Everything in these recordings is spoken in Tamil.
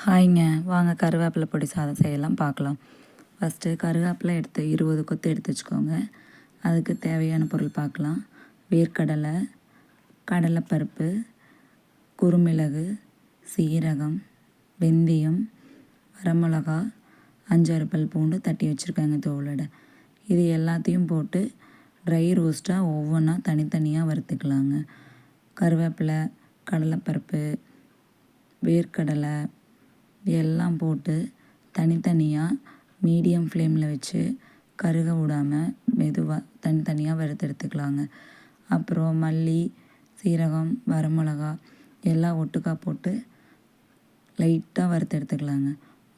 ஹாய்ங்க, வாங்க கருவேப்பிலை பொடி சாதம் செய்யலாம் பார்க்கலாம். ஃபஸ்ட்டு கருவேப்பிலை 20 கொத்து எடுத்து வச்சுக்கோங்க. அதுக்கு தேவையான பொருள் பார்க்கலாம். வேர்க்கடலை, கடலைப்பருப்பு, குறுமிளகு, சீரகம், வெந்தயம், வரமிளகா, 5-6 பல் பூண்டு தட்டி வச்சுருக்காங்க தோலோட. இது எல்லாத்தையும் போட்டு ட்ரை ரோஸ்ட்டாக ஒவ்வொன்றா தனித்தனியாக வறுத்துக்கலாங்க. கருவேப்பிலை, கடலைப்பருப்பு, வேர்க்கடலை எல்லாம் போட்டு தனித்தனியாக மீடியம் ஃப்ளேமில் வச்சு கருக விடாமல் மெதுவாக தனித்தனியாக வறுத்தெடுத்துக்கலாங்க. அப்புறம் மல்லி, சீரகம், வரமிளகா எல்லாம் ஒட்டுக்கா போட்டு லைட்டாக வறுத்தெடுத்துக்கலாங்க.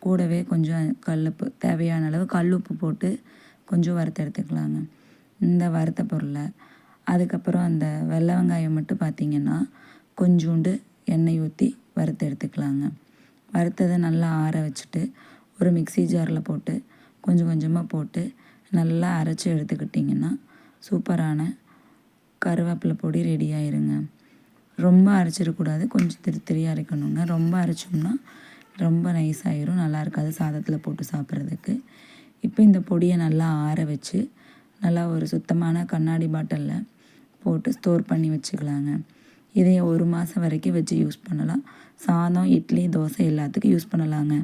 கூடவே கொஞ்சம் கல்லுப்பு, தேவையான அளவு கல்லுப்பு போட்டு கொஞ்சம் வறுத்தெடுத்துக்கலாங்க. இந்த வறுத்த பொருளை அதுக்கப்புறம் அந்த வெள்ளை வெங்காயம் மட்டும் பார்த்திங்கன்னா கொஞ்சோண்டு எண்ணெய் ஊற்றி வறுத்தெடுத்துக்கலாங்க. வறுத்ததை நல்லா ஆற வச்சுட்டு ஒரு மிக்ஸி ஜாரில் போட்டு கொஞ்சம் கொஞ்சமாக போட்டு நல்லா அரைச்சி எடுத்துக்கிட்டிங்கன்னா சூப்பரான கருவேப்பிலை பொடி ரெடி ஆயிருங்க. ரொம்ப அரைச்சிடக்கூடாது, கொஞ்சம் திரியாக அரைக்கணுங்க. ரொம்ப அரைச்சோம்னா ரொம்ப நைஸ் ஆயிரும், நல்லா இருக்காது சாதத்தில் போட்டு சாப்பிட்றதுக்கு. இப்போ இந்த பொடியை நல்லா ஆற வச்சு நல்லா ஒரு சுத்தமான கண்ணாடி பாட்டிலில் போட்டு ஸ்டோர் பண்ணி வச்சுக்கலாங்க. இதை 1 மாதம் வரைக்கும் வச்சு யூஸ் பண்ணலாம். சாதம், இட்லி, தோசை எல்லாத்துக்கும் யூஸ் பண்ணலாங்க.